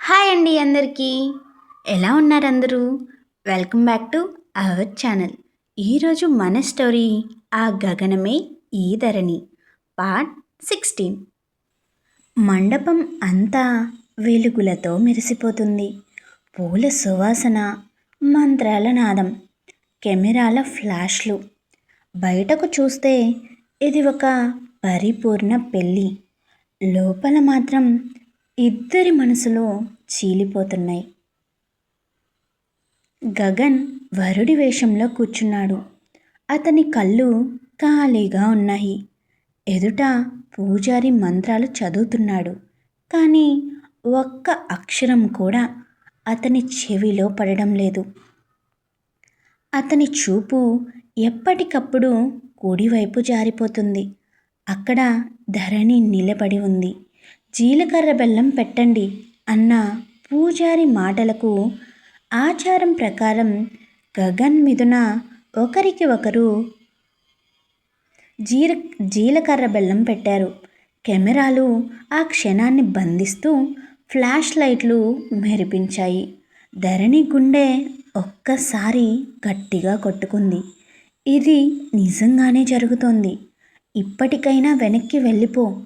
Hi అండి అందరికీ. ఎలా ఉన్నారు అందరూ? Welcome back to our channel. ఈరోజు మన స్టోరీ ఆ గగనమే ఈ ధరణి పార్ట్ 16. మండపం అంతా వెలుగులతో మెరిసిపోతుంది. పూల సువాసన, మంత్రాల నాదం, కెమెరాల ఫ్లాష్లు. బయటకు చూస్తే ఇది ఒక పరిపూర్ణ పెళ్ళి. లోపల మాత్రం ఇద్దరి మనసులో చీలిపోతున్నాయి. గగన్ వరుడి వేషంలో కూర్చున్నాడు. అతని కళ్ళు ఖాళీగా ఉన్నాయి. ఎదుట పూజారి మంత్రాలు చదువుతున్నాడు. కానీ ఒక్క అక్షరం కూడా అతని చెవిలో పడడం లేదు. అతని చూపు ఎప్పటికప్పుడు కుడివైపు జారిపోతుంది. అక్కడ ధరణి నిలబడి ఉంది. జీలకర్ర బెల్లం పెట్టండి అన్న పూజారి మాటలకు ఆచారం ప్రకారం గగన్ మిథున ఒకరికి ఒకరు జీలకర్ర బెల్లం పెట్టారు. కెమెరాలు ఆ క్షణాన్ని బంధిస్తూ ఫ్లాష్ లైట్లు మెరిపించాయి. ధరణి గుండె ఒక్కసారి గట్టిగా కొట్టుకుంది. ఇది నిజంగానే జరుగుతోంది. ఇప్పటికైనా వెనక్కి వెళ్ళిపో,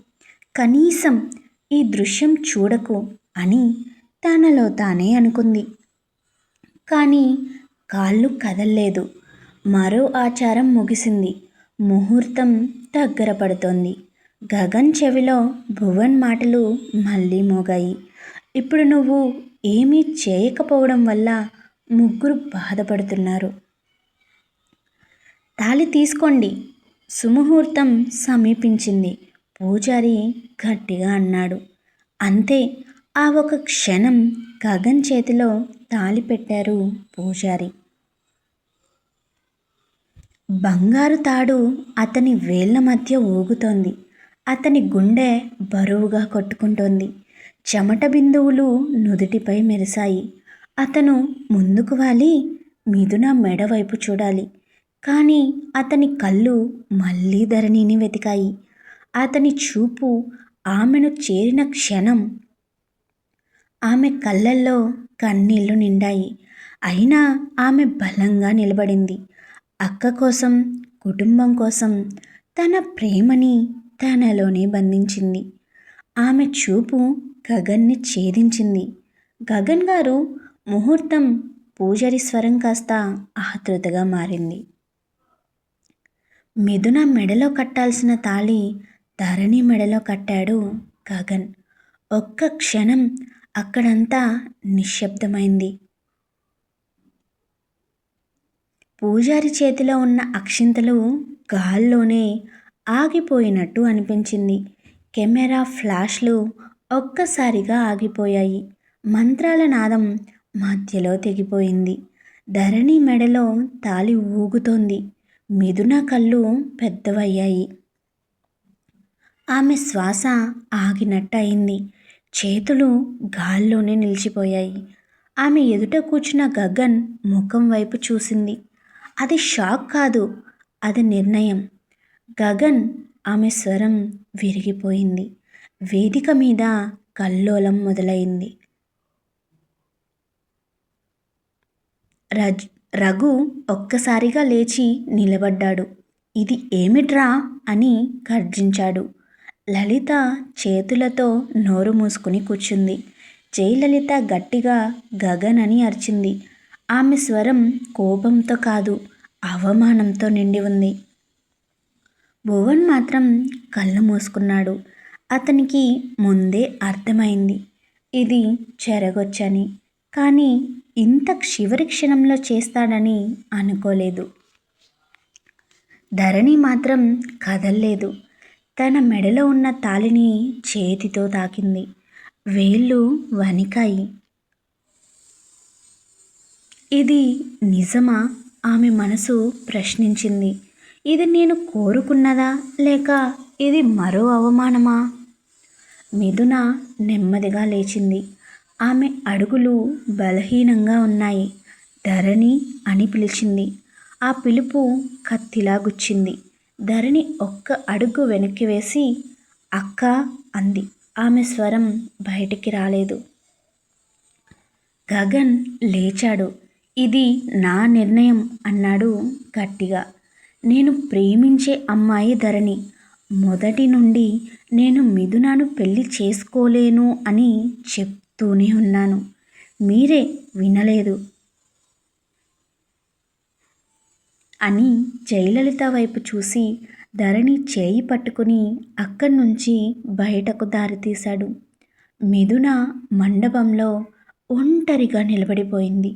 కనీసం ఈ దృశ్యం చూడకు అని తనలో తానే అనుకుంది. కానీ కాళ్ళు కదల్లేదు. మరో ఆచారం ముగిసింది. ముహూర్తం దగ్గర పడుతోంది. గగన్ చెవిలో భువన్ మాటలు మళ్ళీ మోగాయి. ఇప్పుడు నువ్వు ఏమీ చేయకపోవడం వల్ల ముగ్గురు బాధపడుతున్నారు. తాళి తీసుకోండి. సుముహూర్తం సమీపించింది. పూజారి గట్టిగా అన్నాడు. అంతే. ఆ ఒక క్షణం గగన్ చేతిలో తాళి పెట్టారు పూజారి. బంగారు తాడు అతని వేళ్ల మధ్య ఊగుతోంది. అతని గుండె బరువుగా కొట్టుకుంటోంది. చెమట బిందువులు నుదుటిపై మెరిశాయి. అతను ముందుకు వాలి మిథున మెడ వైపు చూడాలి. కానీ అతని కళ్ళు మళ్ళీ ధరణిని వెతికాయి. అతని చూపు ఆమెను చేరిన క్షణం ఆమె కళ్ళల్లో కన్నీళ్లు నిండాయి. అయినా ఆమె బలంగా నిలబడింది. అక్క కోసం, కుటుంబం కోసం తన ప్రేమని తనలోనే బంధించింది. ఆమె చూపు గగన్ని ఛేదించింది. గగన్ గారు. ముహూర్తం. పూజారి స్వరం కాస్త ఆతృతగా మారింది. మిథున మెడలో కట్టాల్సిన తాళి ధరణి మెడలో కట్టాడు గగన్. ఒక్క క్షణం అక్కడంతా నిశ్శబ్దమైంది. పూజారి చేతిలో ఉన్న అక్షింతలు గాల్లోనే ఆగిపోయినట్టు అనిపించింది. కెమెరా ఫ్లాష్లు ఒక్కసారిగా ఆగిపోయాయి. మంత్రాల నాదం మధ్యలో తెగిపోయింది. ధరణి మెడలో తాళి ఊగుతోంది. మిథున కళ్ళు పెద్దవయ్యాయి. ఆమె శ్వాస ఆగినట్టు అయింది. చేతులు గాల్లోనే నిలిచిపోయాయి. ఆమె ఎదుట కూర్చున్న గగన్ ముఖం వైపు చూసింది. అది షాక్ కాదు, అది నిర్ణయం. గగన్. ఆమె స్వరం విరిగిపోయింది. వేదిక మీద కల్లోలం మొదలైంది. రఘు ఒక్కసారిగా లేచి నిలబడ్డాడు. ఇది ఏమిట్రా అని గర్జించాడు. లలిత చేతులతో నోరు మూసుకుని కూర్చుంది. జయలలిత గట్టిగా గగన్ అని అరిచింది. ఆమె స్వరం కోపంతో కాదు, అవమానంతో నిండి ఉంది. భువన్ మాత్రం కళ్ళు మూసుకున్నాడు. అతనికి ముందే అర్థమైంది ఇది చెరగొచ్చని. కానీ ఇంత చివరి క్షణంలో చేస్తాడని అనుకోలేదు. ధరణి మాత్రం కదల్లేదు. తన మెడలో ఉన్న తాళిని చేతితో తాకింది. వేళ్ళు వణికాయి. ఇది నిజమా? ఆమె మనసు ప్రశ్నించింది. ఇది నేను కోరుకున్నదా, లేక ఇది మరో అవమానమా? మిథున నెమ్మదిగా లేచింది. ఆమె అడుగులు బలహీనంగా ఉన్నాయి. ధరణి అని పిలిచింది. ఆ పిలుపు కత్తిలా గుచ్చింది. ధరణి ఒక్క అడుగు వెనక్కి వేసి అక్క అంది. ఆమె స్వరం బయటికి రాలేదు. గగన్ లేచాడు. ఇది నా నిర్ణయం అన్నాడు గట్టిగా. నేను ప్రేమించే అమ్మాయి ధరణి. మొదటి నుండి నేను మిథునను పెళ్లి చేసుకోలేను అని చెప్తూనే ఉన్నాను. మీరే వినలేదు అని జయలలిత వైపు చూసి ధరణి చేయి పట్టుకుని అక్కడి నుంచి బయటకు దారితీశాడు. మిథున మండపంలో ఒంటరిగా నిలబడిపోయింది.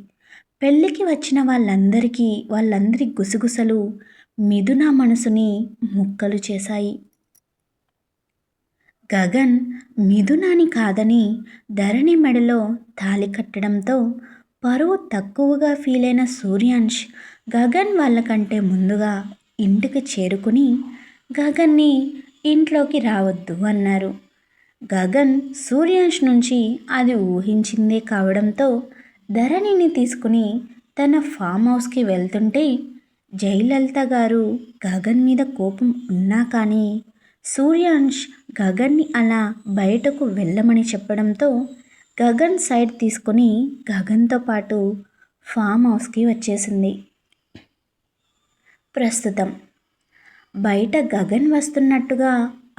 పెళ్ళికి వచ్చిన వాళ్ళందరి గుసగుసలు మిథున మనసుని ముక్కలు చేశాయి. గగన్ మిథునాని కాదని ధరణి మెడలో తాళి కట్టడంతో పరువు తక్కువగా ఫీలైన సూర్యాంష్ గగన్ వాళ్ళకంటే ముందుగా ఇంటికి చేరుకుని గగన్ని ఇంట్లోకి రావద్దు అన్నారు. గగన్ సూర్యాంష్ నుంచి అది ఊహించిందే కావడంతో ధరణిని తీసుకుని తన ఫామ్ హౌస్కి వెళ్తుంటే జయలలిత గారు గగన్ మీద కోపం ఉన్నా కానీ సూర్యాంష్ గగన్ని అలా బయటకు వెళ్ళమని చెప్పడంతో గగన్ సైడ్ తీసుకుని గగన్తో పాటు ఫామ్ హౌస్కి వచ్చేసింది. ప్రస్తుతం బయట గగన్ వస్తున్నట్టుగా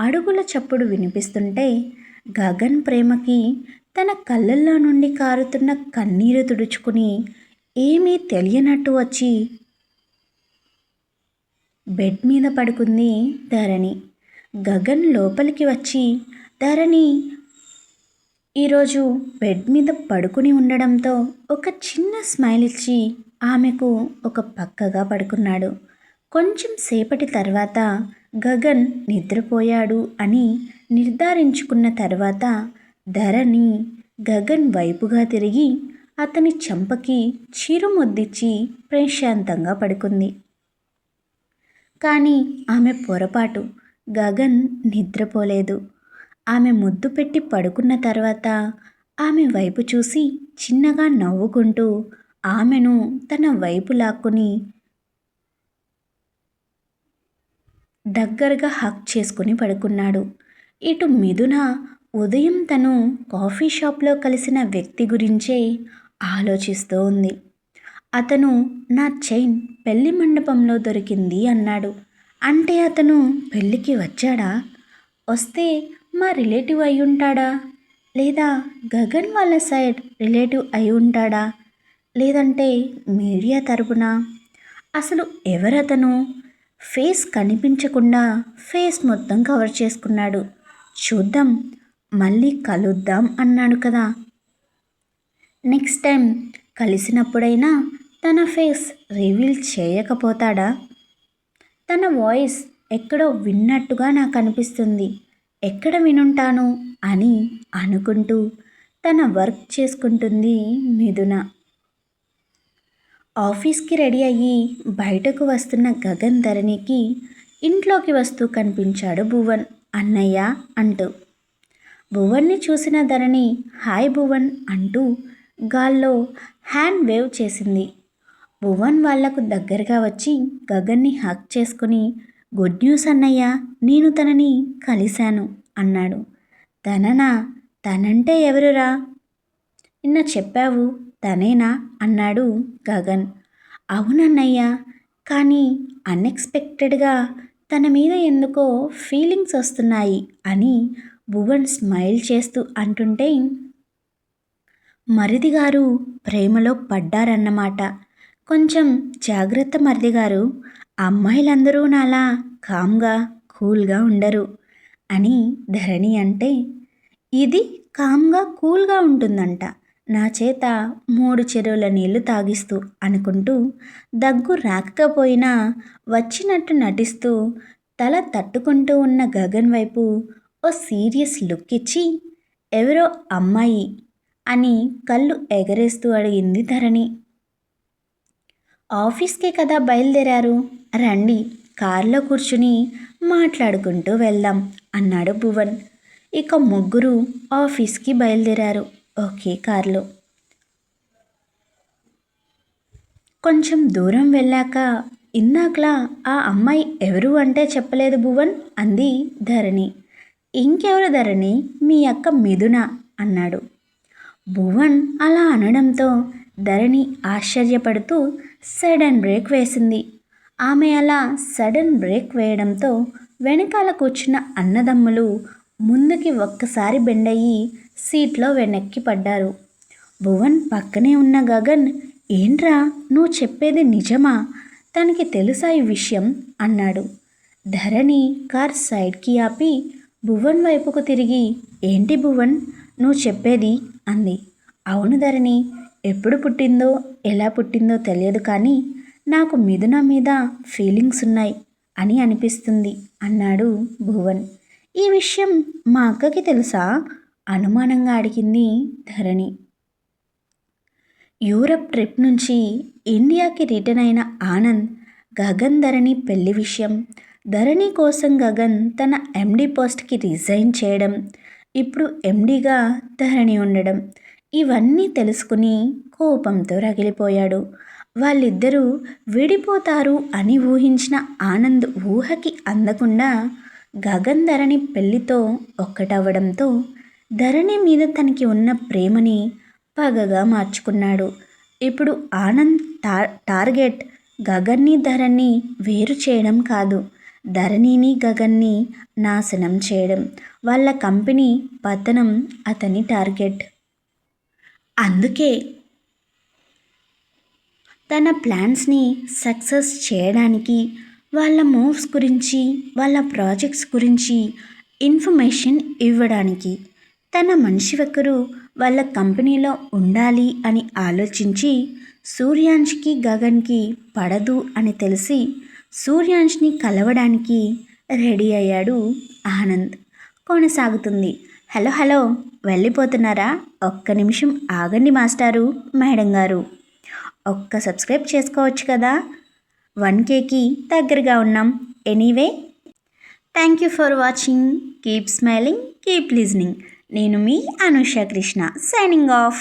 అడుగుల చప్పుడు వినిపిస్తుంటే గగన్ ప్రేమకి తన కళ్ళల్లో నుండి కారుతున్న కన్నీరు తుడుచుకుని ఏమీ తెలియనట్టు వచ్చి బెడ్ మీద పడుకుంది ధరణి. గగన్ లోపలికి వచ్చి ధరణి ఈరోజు బెడ్ మీద పడుకుని ఉండడంతో ఒక చిన్న స్మైల్ ఇచ్చి ఆమెకు ఒక పక్కగా పడుకున్నాడు. కొంచెం సేపటి తర్వాత గగన్ నిద్రపోయాడు అని నిర్ధారించుకున్న తర్వాత ధరణి గగన్ వైపుగా తిరిగి అతని చెంపకి చిరుముద్దిచ్చి ప్రశాంతంగా పడుకుంది. కానీ ఆమె పొరపాటు. గగన్ నిద్రపోలేదు. ఆమె ముద్దు పెట్టి పడుకున్న తర్వాత ఆమె వైపు చూసి చిన్నగా నవ్వుకుంటూ ఆమెను తన వైపు లాక్కుని దగ్గరగా హక్ చేసుకుని పడుకున్నాడు. ఇటు మిథున ఉదయం తను కాఫీ షాప్లో కలిసిన వ్యక్తి గురించే ఆలోచిస్తూ ఉంది. అతను నా చైన్ పెళ్లి మండపంలో దొరికింది అన్నాడు. అంటే అతను పెళ్ళికి వచ్చాడా? వస్తే మా రిలేటివ్ అయి ఉంటాడా? లేదా గగన్ వాళ్ళ సైడ్ రిలేటివ్ అయి ఉంటాడా? లేదంటే మీడియా తరపున? అసలు ఎవరతను? ఫేస్ కనిపించకుండా ఫేస్ మొత్తం కవర్ చేసుకున్నాడు. చూద్దాం, మళ్ళీ కలుద్దాం అన్నాడు కదా. నెక్స్ట్ టైం కలిసినప్పుడైనా తన ఫేస్ రివీల్ చేయకపోతాడా? తన వాయిస్ ఎక్కడో విన్నట్టుగా నాకు అనిపిస్తుంది. ఎక్కడ వినుంటాను అని అనుకుంటూ తన వర్క్ చేసుకుంటుంది మిథున. ఆఫీస్కి రెడీ అయ్యి బయటకు వస్తున్న గగన్ ధరణికి ఇంట్లోకి వస్తూ కనిపించాడు భువన్. అన్నయ్య అంటూ. భువన్ని చూసిన ధరణి హాయ్ భువన్ అంటూ గాల్లో హ్యాండ్ వేవ్ చేసింది. భువన్ వాళ్లకు దగ్గరగా వచ్చి గగన్ని హక్ చేసుకుని గుడ్ న్యూస్ అన్నయ్య, నేను తనని కలిశాను అన్నాడు. తననా? తనంటే ఎవరురా? నిన్న చెప్పావు తనేనా అన్నాడు గగన్. అవునన్నయ్య, కానీ అన్ఎక్స్పెక్టెడ్గా తన మీద ఎందుకో ఫీలింగ్స్ వస్తున్నాయి అని భువన్ స్మైల్ చేస్తూ అంటుంటే మరిది గారు ప్రేమలో పడ్డారన్నమాట. కొంచెం జాగ్రత్త మరిది గారు, అమ్మాయిలందరూ నాలా కామ్గా కూల్గా ఉండరు అని ధరణి అంటే, ఇది కామ్గా కూల్గా ఉంటుందంట. నా చేత 3 చెరువుల నీళ్లు తాగిస్తూ అనుకుంటూ దగ్గు రాకపోయినా వచ్చినట్టు నటిస్తూ తల తట్టుకుంటూ ఉన్న గగన్ వైపు ఓ సీరియస్ లుక్ ఇచ్చి ఎవరో అమ్మాయి అని కళ్ళు ఎగరేస్తూ అడిగింది ధరణి. ఆఫీస్కే కదా బయలుదేరారు, రండి కారులో కూర్చుని మాట్లాడుకుంటూ వెళ్దాం అన్నాడు భువన్. ఇక ముగ్గురు ఆఫీస్కి బయలుదేరారు ఒకే కారులో. కొంచెం దూరం వెళ్ళాక ఇందాకలా ఆ అమ్మాయి ఎవరు అంటే చెప్పలేదు భువన్ అంది ధరణి. ఇంకెవరు ధరణి, మీ అక్క మిథున అన్నాడు. భువన్ అలా అనడంతో ధరణి ఆశ్చర్యపడుతూ సడన్ బ్రేక్ వేసింది. ఆమె అలా సడన్ బ్రేక్ వేయడంతో వెనకాల కూర్చున్న అన్నదమ్ములు ముందుకి ఒక్కసారి బెండయ్యి సీట్లో వెనక్కి పడ్డారు. భువన్ పక్కనే ఉన్న గగన్, ఏంట్రా నువ్వు చెప్పేది నిజమా? తనకి తెలుసా ఈ విషయం అన్నాడు. ధరణి కార్ సైడ్కి ఆపి భువన్ వైపుకు తిరిగి, ఏంటి భువన్ నువ్వు చెప్పేది అంది. అవును ధరణి, ఎప్పుడు పుట్టిందో ఎలా పుట్టిందో తెలియదు కానీ నాకు మిథున మీద ఫీలింగ్స్ ఉన్నాయి అని అనిపిస్తుంది అన్నాడు భువన్. ఈ విషయం మా అక్కకి తెలుసా? అనుమానంగా అడిగింది ధరణి. యూరప్ ట్రిప్ నుంచి ఇండియాకి రిటర్న్ అయిన ఆనంద్ గగన్ ధరణి పెళ్లి విషయం, ధరణి కోసం గగన్ తన ఎండి పోస్ట్కి రిజైన్ చేయడం, ఇప్పుడు ఎండిగా ధరణి ఉండడం, ఇవన్నీ తెలుసుకుని కోపంతో రగిలిపోయాడు. వాళ్ళిద్దరూ విడిపోతారు అని ఊహించిన ఆనంద్ ఊహకి అందకుండా గగన్ ధరణి పెళ్లితో ఒక్కటవ్వడంతో ధరణి మీద తనకి ఉన్న ప్రేమని పగగా మార్చుకున్నాడు. ఇప్పుడు ఆనంద్ టార్గెట్ గగన్ని ధరణి వేరు చేయడం కాదు, ధరణిని గగన్ని నాశనం చేయడం, వాళ్ళ కంపెనీ పతనం అతని టార్గెట్. అందుకే తన ప్లాన్స్ని సక్సెస్ చేయడానికి వాళ్ళ మూవ్స్ గురించి వాళ్ళ ప్రాజెక్ట్స్ గురించి ఇన్ఫర్మేషన్ ఇవ్వడానికి తన మనిషి ఒకరు వాళ్ళ కంపెనీలో ఉండాలి అని ఆలోచించి సూర్యాంష్కి గగన్కి పడదు అని తెలిసి సూర్యాంష్ని కలవడానికి రెడీ అయ్యాడు ఆనంద్. కొనసాగుతుంది. హలో హలో, వెళ్ళిపోతున్నారా? ఒక్క నిమిషం ఆగండి మాస్టారు, మేడం గారు. ఒక్క సబ్స్క్రైబ్ చేసుకోవచ్చు కదా, 1Kకి దగ్గరగా ఉన్నాం. Anyway, thank you for watching. Keep smiling, keep listening. నేను మీ అనుష కృష్ణ, సైనింగ్ ఆఫ్.